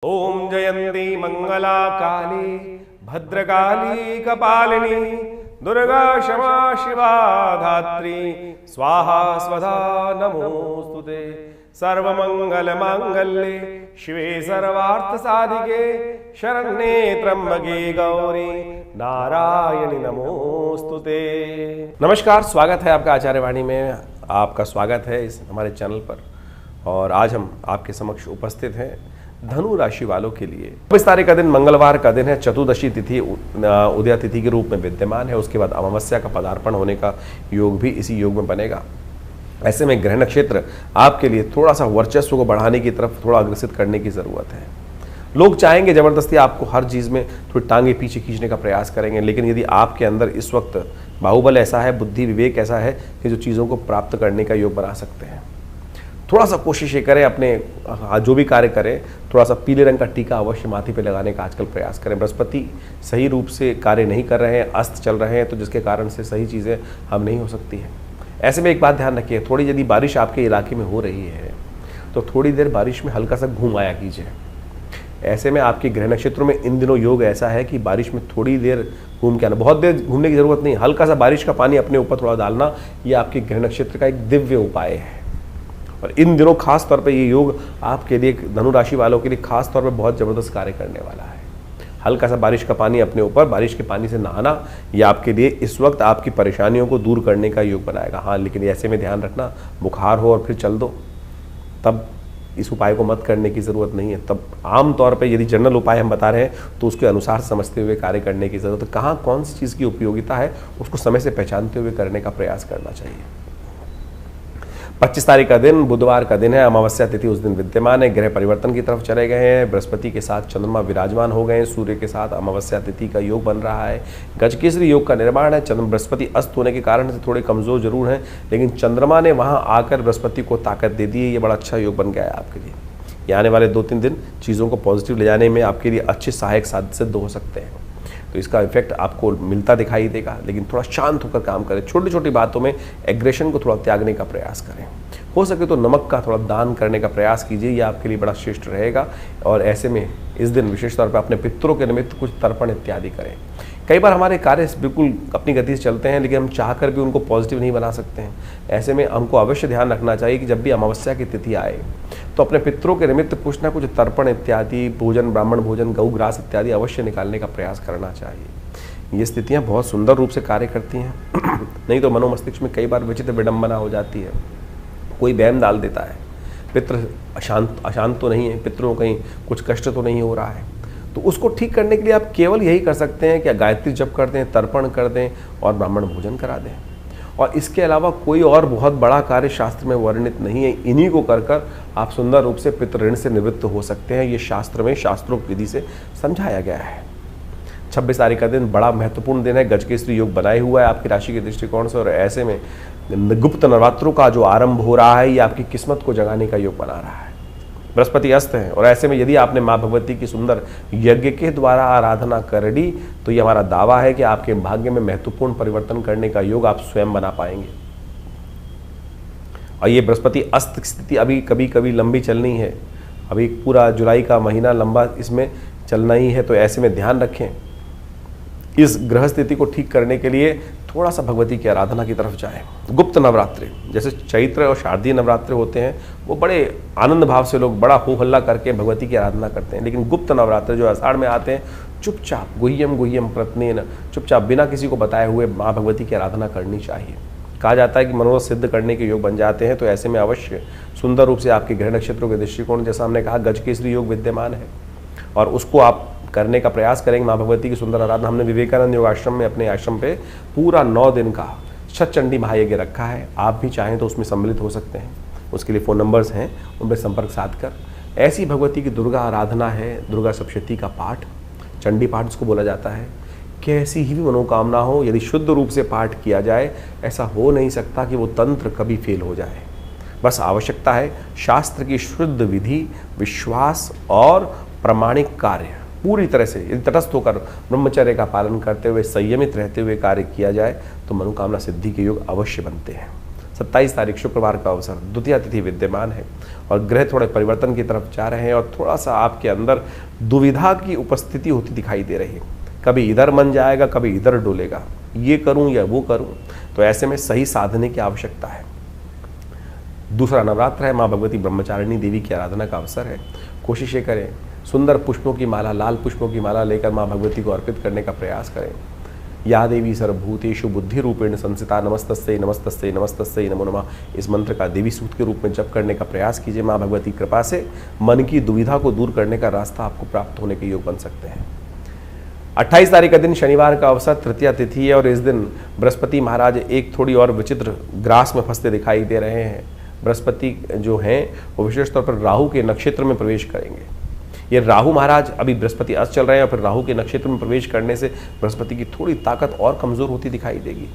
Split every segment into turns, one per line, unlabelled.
ओम जयंती मंगला काली भद्रकाली कपालिनी दुर्गा क्षमा शिवा धात्री स्वाहा स्वधा नमोस्तुते। सर्वमंगल मांगल्ये शिवे सर्वार्थ साधिके शरण्ये त्र्यंबके गौरी नारायणी नमोस्तुते। नमस्कार, स्वागत है आपका आचार्य वाणी में। आपका स्वागत है इस हमारे चैनल पर। और आज हम आपके समक्ष उपस्थित हैं धनु राशि वालों के लिए। 24 तारीख का दिन मंगलवार का दिन है। चतुर्दशी तिथि उदय तिथि के रूप में विद्यमान है। उसके बाद अमावस्या का पदार्पण होने का योग भी इसी योग में बनेगा। ऐसे में ग्रह नक्षत्र आपके लिए थोड़ा सा वर्चस्व को बढ़ाने की तरफ थोड़ा अग्रसित करने की जरूरत है। लोग चाहेंगे जबरदस्ती आपको हर चीज में थोड़ी टांगे पीछे खींचने का प्रयास करेंगे, लेकिन यदि आपके अंदर इस वक्त बाहुबल ऐसा है, बुद्धि विवेक ऐसा है कि जो चीज़ों को प्राप्त करने का योग बना सकते हैं। थोड़ा सा कोशिश ये करें, अपने जो भी कार्य करें थोड़ा सा पीले रंग का टीका अवश्य माथे पे लगाने का आजकल प्रयास करें। बृहस्पति सही रूप से कार्य नहीं कर रहे हैं, अस्त चल रहे हैं, तो जिसके कारण से सही चीज़ें हम नहीं हो सकती हैं। ऐसे में एक बात ध्यान रखिए, थोड़ी यदि बारिश आपके इलाके में हो रही है तो थोड़ी देर बारिश में हल्का सा घूम आया कीजिए। ऐसे में आपके ग्रह नक्षत्रों में इन दिनों योग ऐसा है कि बारिश में थोड़ी देर घूम के आना, बहुत देर घूमने की जरूरत नहीं, हल्का सा बारिश का पानी अपने ऊपर थोड़ा डालना, ये आपके ग्रह नक्षत्र का एक दिव्य उपाय है। और इन दिनों खास तौर पे ये योग आपके लिए, धनु राशि वालों के लिए खास तौर पे बहुत जबरदस्त कार्य करने वाला है। हल्का सा बारिश का पानी अपने ऊपर, बारिश के पानी से नहाना, ये आपके लिए इस वक्त आपकी परेशानियों को दूर करने का योग बनाएगा। हाँ, लेकिन ऐसे में ध्यान रखना, बुखार हो और फिर चल दो, तब इस उपाय को मत करने की ज़रूरत नहीं है। तब आम तौर पे यदि जनरल उपाय हम बता रहे हैं तो उसके अनुसार समझते हुए कार्य करने की ज़रूरत है। कहाँ कौन सी चीज़ की उपयोगिता है उसको समय से पहचानते हुए करने का प्रयास करना चाहिए। 25 तारीख का दिन बुधवार का दिन है। अमावस्या तिथि उस दिन विद्यमान है। ग्रह परिवर्तन की तरफ चले गए हैं। बृहस्पति के साथ चंद्रमा विराजमान हो गए हैं। सूर्य के साथ अमावस्या तिथि का योग बन रहा है। गजकेसरी योग का निर्माण है। बृहस्पति अस्त होने के कारण से थोड़े कमजोर जरूर हैं, लेकिन चंद्रमा ने वहां आकर बृहस्पति को ताकत दे दी है। ये बड़ा अच्छा योग बन गया है आपके लिए। ये आने वाले 2-3 दिन चीज़ों को पॉजिटिव ले जाने में आपके लिए अच्छे सहायक सिद्ध हो सकते हैं। तो इसका इफेक्ट आपको मिलता दिखाई देगा, लेकिन थोड़ा शांत होकर काम करें। छोटी छोटी बातों में एग्रेशन को थोड़ा त्यागने का प्रयास करें। हो सके तो नमक का थोड़ा दान करने का प्रयास कीजिए, यह आपके लिए बड़ा श्रेष्ठ रहेगा। और ऐसे में इस दिन विशेष तौर पर अपने पितरों के निमित्त कुछ तर्पण इत्यादि करें। कई बार हमारे कार्य बिल्कुल अपनी गति से चलते हैं, लेकिन हम चाहकर भी उनको पॉजिटिव नहीं बना सकते हैं। ऐसे में हमको अवश्य ध्यान रखना चाहिए कि जब भी अमावस्या की तिथि आए तो अपने पितरों के निमित्त कुछ ना कुछ तर्पण इत्यादि, भोजन, ब्राह्मण भोजन, गौ ग्रास इत्यादि अवश्य निकालने का प्रयास करना चाहिए। ये स्थितियाँ बहुत सुंदर रूप से कार्य करती हैं। नहीं तो मनोमस्तिष्क में कई बार विचित्र विडंबना हो जाती है, कोई वहम डाल देता है, पितृ अशांत तो नहीं है, पितरों कहीं कुछ कष्ट तो नहीं हो रहा है। तो उसको ठीक करने के लिए आप केवल यही कर सकते हैं कि गायत्री जप कर दें, तर्पण कर दें और ब्राह्मण भोजन करा दें। और इसके अलावा कोई और बहुत बड़ा कार्य शास्त्र में वर्णित नहीं है। इन्हीं को कर आप सुंदर रूप से पितृ ऋण से निवृत्त हो सकते हैं। ये शास्त्र में शास्त्रोक्त विधि से समझाया गया है। 26 तारीख का दिन बड़ा महत्वपूर्ण दिन है। गजकेसरी योग बनाए हुआ है आपकी राशि के दृष्टिकोण से। और ऐसे में गुप्त नवरात्रों का जो आरंभ हो रहा है, ये आपकी किस्मत को जगाने का योग बना रहा है। बृहस्पति अस्त है और ऐसे में यदि आपने माँ भगवती की सुंदर यज्ञ के द्वारा आराधना कर ली तो ये हमारा दावा है कि आपके भाग्य में महत्वपूर्ण परिवर्तन करने का योग आप स्वयं बना पाएंगे। और ये बृहस्पति अस्त स्थिति अभी कभी कभी लंबी चलनी है। अभी पूरा जुलाई का महीना लंबा इसमें चलना ही है। तो ऐसे में ध्यान रखें, इस ग्रह स्थिति को ठीक करने के लिए थोड़ा सा भगवती की आराधना की तरफ जाएं। गुप्त नवरात्रि, जैसे चैत्र और शारदीय नवरात्रि होते हैं, वो बड़े आनंद भाव से लोग बड़ा हो हल्ला करके भगवती की आराधना करते हैं। लेकिन गुप्त नवरात्रि जो आषाढ़ में आते हैं, चुपचाप गुह्यम गुह्यम प्रत्नेन, चुपचाप बिना किसी को बताए हुए माँ भगवती की आराधना करनी चाहिए। कहा जाता है कि मनोरथ सिद्ध करने के योग बन जाते हैं। तो ऐसे में अवश्य सुंदर रूप से आपके ग्रह नक्षत्रों के दृष्टिकोण, जैसा हमने कहा, गजकेसरी योग विद्यमान है और उसको आप करने का प्रयास करेंगे। माँ भगवती की सुंदर आराधना हमने विवेकानंद योग आश्रम में, अपने आश्रम पे पूरा 9 दिन का शतचंडी महायज्ञ रखा है। आप भी चाहें तो उसमें सम्मिलित हो सकते हैं। उसके लिए फ़ोन नंबर्स हैं, उन पर संपर्क साध कर ऐसी भगवती की दुर्गा आराधना है, दुर्गा सप्तशती का पाठ, चंडी पाठ इसको बोला जाता है। कैसी ही भी मनोकामना हो, यदि शुद्ध रूप से पाठ किया जाए, ऐसा हो नहीं सकता कि वो तंत्र कभी फेल हो जाए। बस आवश्यकता है शास्त्र की शुद्ध विधि, विश्वास और प्रामाणिक कार्य। पूरी तरह से यदि तटस्थ होकर ब्रह्मचर्य का पालन करते हुए, संयमित रहते हुए कार्य किया जाए तो मनोकामना सिद्धि के योग अवश्य बनते हैं। 27 तारीख शुक्रवार का अवसर, द्वितीया तिथि विद्यमान है और ग्रह थोड़े परिवर्तन की तरफ जा रहे हैं और थोड़ा सा आपके अंदर दुविधा की उपस्थिति होती दिखाई दे रही है। कभी इधर मन जाएगा, कभी इधर डोलेगा, ये करूं या वो करूं। तो ऐसे में सही साधने की आवश्यकता है। दूसरा नवरात्र है, माँ भगवती ब्रह्मचारिणी देवी की आराधना का अवसर है। कोशिश ये करें सुंदर पुष्पों की माला, लाल पुष्पों की माला लेकर माँ भगवती को अर्पित करने का प्रयास करें। या देवी सर्वभूतेषु बुद्धि रूपेण संस्थिता नमस्तस्यै नमस्तस्यै नमस्तस्यै नमो नमः, इस मंत्र का देवी सूक्त के रूप में जप करने का प्रयास कीजिए। माँ भगवती कृपा से मन की दुविधा को दूर करने का रास्ता आपको प्राप्त होने के योग बन सकते हैं। 28 तारीख का दिन शनिवार का अवसर, तृतीया तिथि है और इस दिन बृहस्पति महाराज एक थोड़ी और विचित्र ग्रास में फंसते दिखाई दे रहे हैं। बृहस्पति जो हैं वो विशेष तौर पर राहु के नक्षत्र में प्रवेश करेंगे। ये राहु महाराज अभी बृहस्पति अस्त चल रहे हैं और फिर राहु के नक्षत्र में प्रवेश करने से बृहस्पति की थोड़ी ताकत और कमज़ोर होती दिखाई देगी।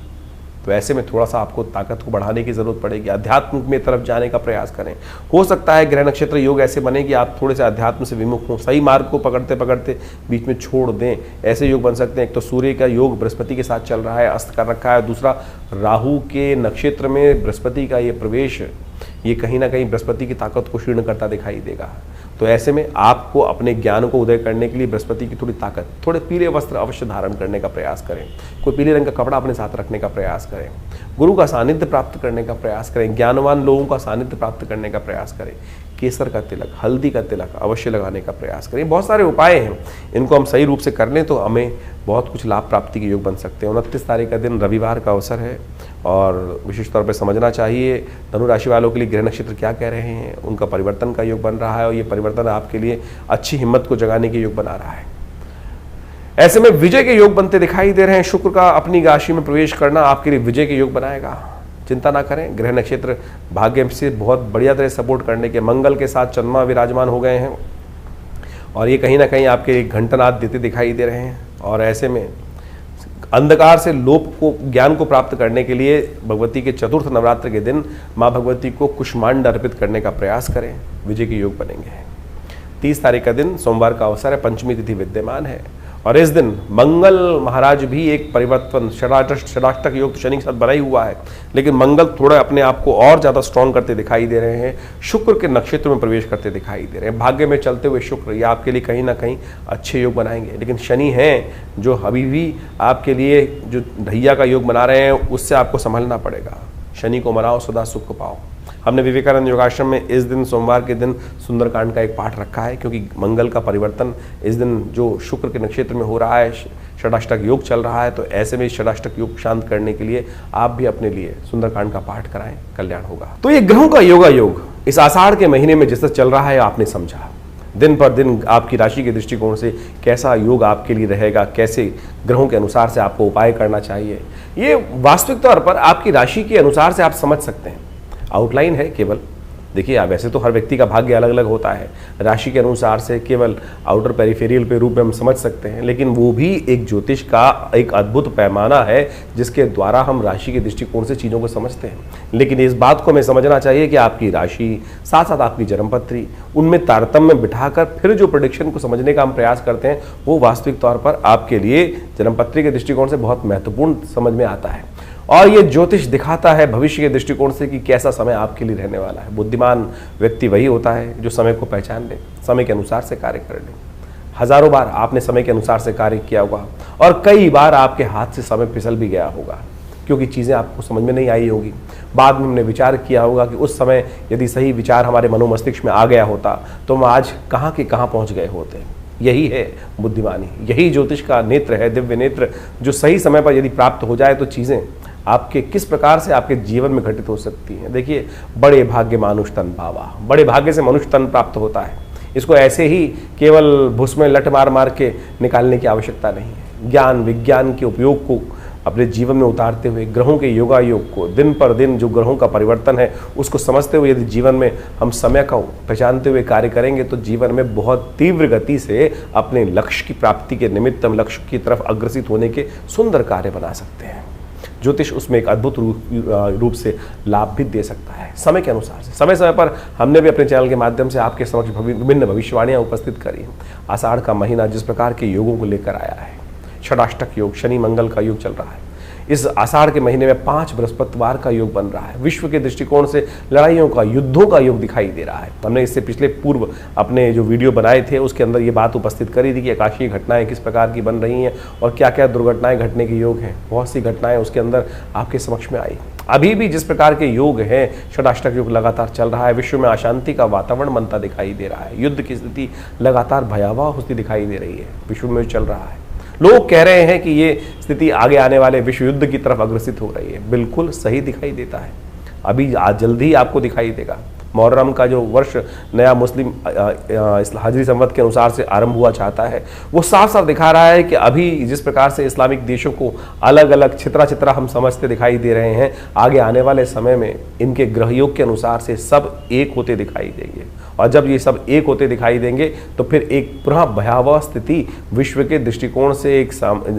तो ऐसे में थोड़ा सा आपको ताकत को बढ़ाने की ज़रूरत पड़ेगी। अध्यात्म में तरफ जाने का प्रयास करें। हो सकता है ग्रह नक्षत्र योग ऐसे बने कि आप थोड़े से अध्यात्म से विमुख हों, सही मार्ग को पकड़ते पकड़ते बीच में छोड़ दें, ऐसे योग बन सकते हैं। एक तो सूर्य का योग बृहस्पति के साथ चल रहा है, अस्त कर रखा है। दूसरा राहु के नक्षत्र में बृहस्पति का ये प्रवेश, ये कहीं ना कहीं बृहस्पति की ताकत को क्षीण करता दिखाई देगा। तो ऐसे में आपको अपने ज्ञान को उदय करने के लिए बृहस्पति की थोड़ी ताकत, थोड़े पीले वस्त्र अवश्य धारण करने का प्रयास करें। कोई पीले रंग का कपड़ा अपने साथ रखने का प्रयास करें। गुरु का सानिध्य प्राप्त करने का प्रयास करें। ज्ञानवान लोगों का सानिध्य प्राप्त करने का प्रयास करें। केसर का तिलक, हल्दी का तिलक अवश्य लगाने का प्रयास करें। बहुत सारे उपाय हैं, इनको हम सही रूप से कर लें तो हमें बहुत कुछ लाभ प्राप्ति के योग बन सकते हैं। 29 तारीख का दिन रविवार का अवसर है और विशेष तौर पर समझना चाहिए धनु राशि वालों के लिए ग्रह नक्षत्र क्या कह रहे हैं। उनका परिवर्तन का योग बन रहा है और ये परिवर्तन आपके लिए अच्छी हिम्मत को जगाने के योग बना रहा है। ऐसे में विजय के योग बनते दिखाई दे रहे हैं। शुक्र का अपनी राशि में प्रवेश करना आपके लिए विजय के योग बनाएगा। चिंता ना करें, ग्रह नक्षत्र भाग्य से बहुत बढ़िया तरह सपोर्ट करने के, मंगल के साथ चंद्रमा विराजमान हो गए हैं और ये कहीं ना कहीं आपके एक घंटनाद देते दिखाई दे रहे हैं। और ऐसे में अंधकार से लोप को, ज्ञान को प्राप्त करने के लिए भगवती के चतुर्थ नवरात्र के दिन माँ भगवती को कुष्मांड अर्पित करने का प्रयास करें, विजय के योग बनेंगे। 30 तारीख का दिन सोमवार का अवसर है, पंचमी तिथि विद्यमान है और इस दिन मंगल महाराज भी एक परिवर्तन, षडाष्टक योग तो शनि के साथ बना ही हुआ है, लेकिन मंगल थोड़ा अपने आप को और ज़्यादा स्ट्रॉन्ग करते दिखाई दे रहे हैं। शुक्र के नक्षत्र में प्रवेश करते दिखाई दे रहे हैं। भाग्य में चलते हुए शुक्र ये आपके लिए कहीं ना कहीं अच्छे योग बनाएंगे, लेकिन शनि हैं जो अभी भी आपके लिए जो ढैया का योग बना रहे हैं, उससे आपको संभलना पड़ेगा। शनि को मनाओ, सदा सुख को पाओ। हमने विवेकानंद योगाश्रम में इस दिन सोमवार के दिन सुंदरकांड का एक पाठ रखा है, क्योंकि मंगल का परिवर्तन इस दिन जो शुक्र के नक्षत्र में हो रहा है, षडाष्टक योग चल रहा है, तो ऐसे में षडाष्टक योग शांत करने के लिए आप भी अपने लिए सुंदरकांड का पाठ कराएं, कल्याण होगा। तो ये ग्रहों का योगा योग इस आषाढ़ के महीने में जिस चल रहा है, आपने समझा दिन पर दिन आपकी राशि के दृष्टिकोण से कैसा योग आपके लिए रहेगा, कैसे ग्रहों के अनुसार से आपको उपाय करना चाहिए, ये वास्तविक तौर पर आपकी राशि के अनुसार से आप समझ सकते हैं। आउटलाइन है केवल। देखिए, वैसे तो हर व्यक्ति का भाग्य अलग अलग होता है, राशि के अनुसार से केवल आउटर पेरिफेरियल पे रूप में हम समझ सकते हैं, लेकिन वो भी एक ज्योतिष का एक अद्भुत पैमाना है जिसके द्वारा हम राशि के दृष्टिकोण से चीज़ों को समझते हैं। लेकिन इस बात को हमें समझना चाहिए कि आपकी राशि साथ साथ आपकी जन्मपत्री, उनमें तारतम्य बिठाकर फिर जो प्रेडिक्शन को समझने का हम प्रयास करते हैं, वो वास्तविक तौर पर आपके लिए जन्मपत्री के दृष्टिकोण से बहुत महत्वपूर्ण समझ में आता है। और ये ज्योतिष दिखाता है भविष्य के दृष्टिकोण से कि कैसा समय आपके लिए रहने वाला है। बुद्धिमान व्यक्ति वही होता है जो समय को पहचान ले, समय के अनुसार से कार्य कर ले। हजारों बार आपने समय के अनुसार से कार्य किया होगा और कई बार आपके हाथ से समय फिसल भी गया होगा, क्योंकि चीज़ें आपको समझ में नहीं आई होगी। बाद में हमने विचार किया होगा कि उस समय यदि सही विचार हमारे मनोमस्तिष्क में आ गया होता तो हम आज कहाँ के कहाँ पहुँच गए होते। यही है बुद्धिमानी, यही ज्योतिष का नेत्र है, दिव्य नेत्र, जो सही समय पर यदि प्राप्त हो जाए तो चीज़ें आपके किस प्रकार से आपके जीवन में घटित हो सकती हैं। देखिए, बड़े भाग्य मानुष तन पावा, बड़े भाग्य से मनुष्य तन प्राप्त होता है। इसको ऐसे ही केवल भूस में लट मार मार के निकालने की आवश्यकता नहीं है। ज्ञान विज्ञान के उपयोग को अपने जीवन में उतारते हुए, ग्रहों के योगा योग को, दिन पर दिन जो ग्रहों का परिवर्तन है उसको समझते हुए यदि जीवन में हम समय को पहचानते हुए कार्य करेंगे तो जीवन में बहुत तीव्र गति से अपने लक्ष्य की प्राप्ति के निमित्त हम लक्ष्य की तरफ अग्रसित होने के सुंदर कार्य बना सकते हैं। ज्योतिष उसमें एक अद्भुत रूप से लाभ भी दे सकता है समय के अनुसार से। समय समय पर हमने भी अपने चैनल के माध्यम से आपके समक्ष विभिन्न भविष्यवाणियां उपस्थित करी। आषाढ़ का महीना जिस प्रकार के योगों को लेकर आया है, षडाष्टक योग, शनि मंगल का योग चल रहा है, इस आषाढ़ के महीने में 5 बृहस्पतिवार का योग बन रहा है। विश्व के दृष्टिकोण से लड़ाइयों का, युद्धों का योग दिखाई दे रहा है। हमने इससे पिछले पूर्व अपने जो वीडियो बनाए थे उसके अंदर ये बात उपस्थित करी थी कि आकाशीय घटनाएं किस प्रकार की बन रही हैं और क्या क्या दुर्घटनाएं घटने के योग हैं। बहुत सी घटनाएं उसके अंदर आपके समक्ष में आई। अभी भी जिस प्रकार के योग हैं, षडाष्टक योग लगातार चल रहा है, विश्व में अशांति का वातावरण बनता दिखाई दे रहा है, युद्ध की स्थिति लगातार भयावह होती दिखाई दे रही है, विश्व में चल रहा है। लोग कह रहे हैं कि ये स्थिति आगे आने वाले विश्व युद्ध की तरफ अग्रसित हो रही है। बिल्कुल सही दिखाई देता है, अभी आज जल्दी ही आपको दिखाई देगा। मुहर्रम का जो वर्ष नया मुस्लिम हिजरी संवत के अनुसार से आरंभ हुआ चाहता है, वो साफ साफ दिखा रहा है कि अभी जिस प्रकार से इस्लामिक देशों को अलग अलग छितरा छितरा हम समझते दिखाई दे रहे हैं, आगे आने वाले समय में इनके ग्रहयोग के अनुसार से सब एक होते दिखाई देंगे। और जब ये सब एक होते दिखाई देंगे तो फिर एक पुनः भयावह स्थिति विश्व के दृष्टिकोण से, एक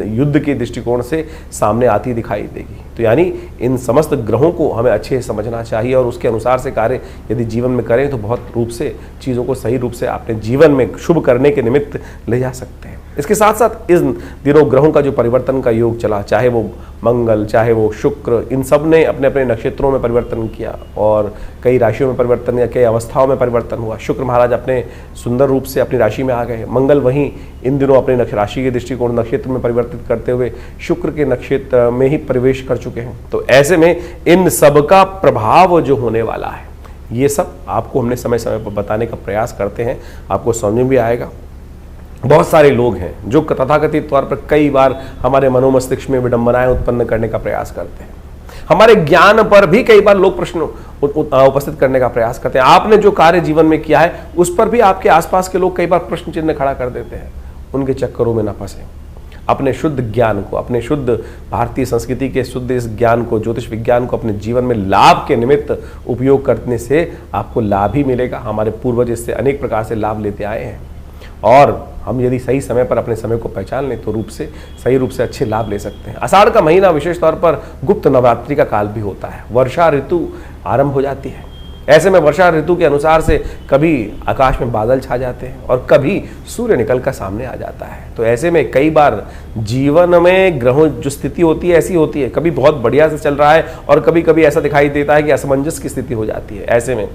युद्ध के दृष्टिकोण से सामने आती दिखाई देगी। तो यानी इन समस्त ग्रहों को हमें अच्छे से समझना चाहिए और उसके अनुसार से कार्य यदि जीवन में करें तो बहुत रूप से चीज़ों को सही रूप से अपने जीवन में शुभ करने के निमित्त ले जा सकते हैं। इसके साथ साथ इन दिनों ग्रहों का जो परिवर्तन का योग चला, चाहे वो मंगल, चाहे वो शुक्र, इन सब ने अपने अपने नक्षत्रों में परिवर्तन किया और कई राशियों में परिवर्तन या कई अवस्थाओं में परिवर्तन हुआ। शुक्र महाराज अपने सुंदर रूप से अपनी राशि में आ गए। मंगल वहीं इन दिनों अपने राशि के दृष्टिकोण नक्षत्र में परिवर्तित करते हुए शुक्र के नक्षत्र में ही प्रवेश कर चुके हैं। तो ऐसे में इन सब का प्रभाव जो होने वाला है, ये सब आपको हमने समय समय पर बताने का प्रयास करते हैं, आपको समझ में भी आएगा। बहुत सारे लोग हैं जो तथाकथित तौर पर कई बार हमारे मनोमस्तिष्क में विडंबनाएं उत्पन्न करने का प्रयास करते हैं, हमारे ज्ञान पर भी कई बार लोग प्रश्न उपस्थित करने का प्रयास करते हैं। आपने जो कार्य जीवन में किया है उस पर भी आपके आसपास के लोग कई बार प्रश्न चिन्ह खड़ा कर देते हैं। उनके चक्करों में न फंसे, अपने शुद्ध ज्ञान को, अपने शुद्ध भारतीय संस्कृति के शुद्ध इस ज्ञान को, ज्योतिष विज्ञान को अपने जीवन में लाभ के निमित्त उपयोग करने से आपको लाभ ही मिलेगा। हमारे पूर्वज इससे अनेक प्रकार से लाभ लेते आए हैं और हम यदि सही समय पर अपने समय को पहचान लें तो सही रूप से अच्छे लाभ ले सकते हैं। आषाढ़ का महीना विशेष तौर पर गुप्त नवरात्रि का काल भी होता है। वर्षा ऋतु आरंभ हो जाती है। ऐसे में वर्षा ऋतु के अनुसार से कभी आकाश में बादल छा जाते हैं और कभी सूर्य निकल कर सामने आ जाता है। तो ऐसे में कई बार जीवन में ग्रहों जो स्थिति होती है ऐसी होती है, कभी बहुत बढ़िया से चल रहा है और कभी कभी ऐसा दिखाई देता है कि असमंजस की स्थिति हो जाती है। ऐसे में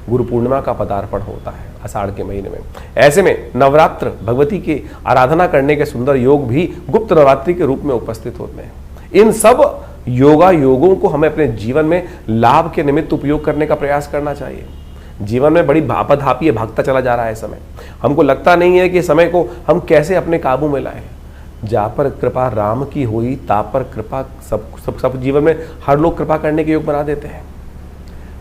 गुरु पूर्णिमा का पदार्पण होता है आषाढ़ के महीने में। ऐसे में नवरात्र, भगवती की आराधना करने के सुंदर योग भी गुप्त नवरात्रि के रूप में उपस्थित होते हैं। इन सब योगों को हमें अपने जीवन में लाभ के निमित्त उपयोग करने का प्रयास करना चाहिए। जीवन में बड़ी आपाधापी भागता चला जा रहा है समय। हमको लगता नहीं है कि समय को हम कैसे अपने काबू में लाएं। जा पर कृपा राम की हुई, ता पर कृपा सब जीवन में हर लोग कृपा करने के योग बना देते हैं,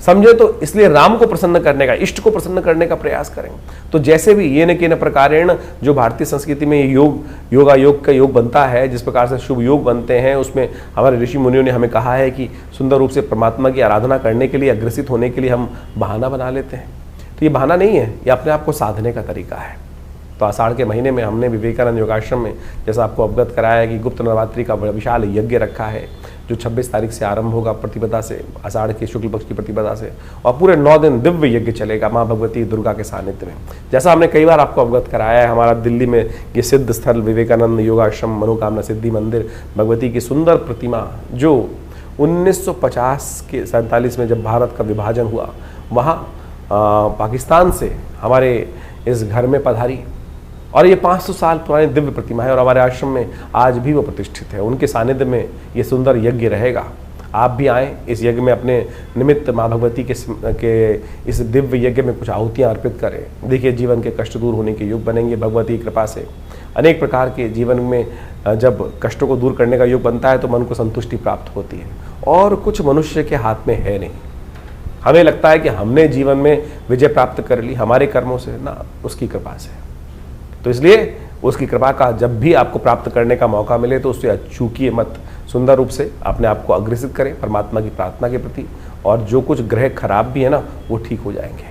समझे। तो इसलिए राम को प्रसन्न करने का, इष्ट को प्रसन्न करने का प्रयास करें। तो जैसे भी ये न के न प्रकारेण जो भारतीय संस्कृति में योग का योग बनता है, जिस प्रकार से शुभ योग बनते हैं, उसमें हमारे ऋषि मुनियों ने हमें कहा है कि सुंदर रूप से परमात्मा की आराधना करने के लिए, अग्रसित होने के लिए हम बहाना बना लेते हैं। तो ये बहाना नहीं है, ये अपने आप को साधने का तरीका है। तो आषाढ़ के महीने में हमने विवेकानंद योगाश्रम में जैसा आपको अवगत कराया है कि गुप्त नवरात्रि का विशाल यज्ञ रखा है जो 26 तारीख से आरंभ होगा प्रतिपदा से, आषाढ़ के शुक्ल पक्ष की प्रतिपदा से, और पूरे 9 दिन दिव्य यज्ञ चलेगा माँ भगवती दुर्गा के सानिध्य में। जैसा हमने कई बार आपको अवगत कराया है, हमारा दिल्ली में ये सिद्ध स्थल विवेकानंद योगाश्रम मनोकामना सिद्धि मंदिर, भगवती की सुंदर प्रतिमा जो 1947 में जब भारत का विभाजन हुआ, वहाँ पाकिस्तान से हमारे इस घर में पधारी और ये 500 साल पुरानी दिव्य प्रतिमा है और हमारे आश्रम में आज भी वो प्रतिष्ठित है। उनके सानिध्य में ये सुंदर यज्ञ रहेगा। आप भी आएँ इस यज्ञ में, अपने निमित्त माँ भगवती के इस दिव्य यज्ञ में कुछ आहुतियाँ अर्पित करें। देखिए जीवन के कष्ट दूर होने के योग बनेंगे भगवती की कृपा से। अनेक प्रकार के जीवन में जब कष्टों को दूर करने का योग बनता है तो मन को संतुष्टि प्राप्त होती है और कुछ मनुष्य के हाथ में है नहीं। हमें लगता है कि हमने जीवन में विजय प्राप्त कर ली हमारे कर्मों से, ना, उसकी कृपा से। तो इसलिए उसकी कृपा का जब भी आपको प्राप्त करने का मौका मिले तो उससे चूकिए मत, सुंदर रूप से अपने आप को अग्रसित करें परमात्मा की प्रार्थना के प्रति, और जो कुछ ग्रह खराब भी है ना वो ठीक हो जाएंगे।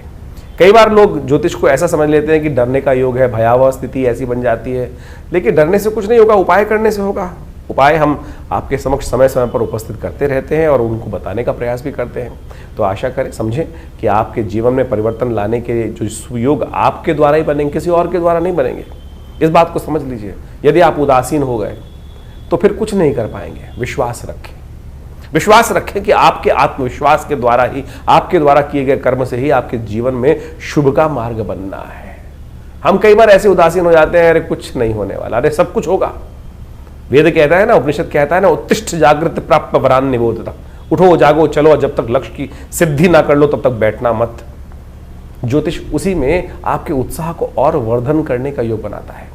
कई बार लोग ज्योतिष को ऐसा समझ लेते हैं कि डरने का योग है, भयावह स्थिति ऐसी बन जाती है, लेकिन डरने से कुछ नहीं होगा, उपाय करने से होगा। उपाय हम आपके समक्ष समय समय पर उपस्थित करते रहते हैं और उनको बताने का प्रयास भी करते हैं। तो आशा करें, समझें कि आपके जीवन में परिवर्तन लाने के जो सुयोग आपके द्वारा ही बनेंगे, किसी और के द्वारा नहीं बनेंगे। इस बात को समझ लीजिए। यदि आप उदासीन हो गए तो फिर कुछ नहीं कर पाएंगे। विश्वास रखें, विश्वास रखें कि आपके आत्मविश्वास के द्वारा ही, आपके द्वारा किए गए कर्म से ही आपके जीवन में शुभ का मार्ग बनना है। हम कई बार ऐसे उदासीन हो जाते हैं, अरे कुछ नहीं होने वाला, अरे सब कुछ होगा। वेद कहता है ना, उपनिषद कहता है ना, उत्तिष्ठ जागृत प्राप्त वरान निबोधता, उठो जागो चलो, जब तक लक्ष्य की सिद्धि ना कर लो तब तक बैठना मत। ज्योतिष उसी में आपके उत्साह को और वर्धन करने का योग बनाता है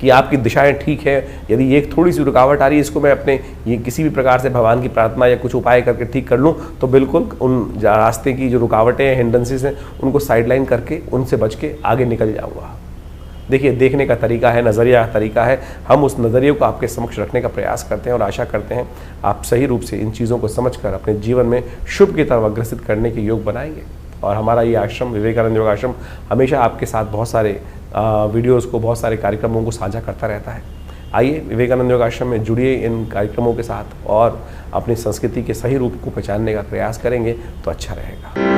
कि आपकी दिशाएं ठीक है। यदि एक थोड़ी सी रुकावट आ रही है, इसको मैं अपने ये किसी भी प्रकार से भगवान की प्रार्थना या कुछ उपाय करके ठीक कर लूँ, तो बिल्कुल उन रास्ते की जो रुकावटें हैं, हिंड्रेंसेस हैं, उनको साइडलाइन करके उनसे बच के आगे निकल जाऊँगा। देखिए, देखने का तरीका है, नज़रिया का तरीका है। हम उस नज़रिए को आपके समक्ष रखने का प्रयास करते हैं और आशा करते हैं आप सही रूप से इन चीज़ों को समझकर अपने जीवन में शुभ की तरफ अग्रसित करने के योग बनाएंगे। और हमारा ये आश्रम, विवेकानंद योग आश्रम, हमेशा आपके साथ बहुत सारे वीडियोस को, बहुत सारे कार्यक्रमों को साझा करता रहता है। आइए विवेकानंद योग आश्रम में जुड़िए इन कार्यक्रमों के साथ और अपनी संस्कृति के सही रूप को पहचानने का प्रयास करेंगे तो अच्छा रहेगा।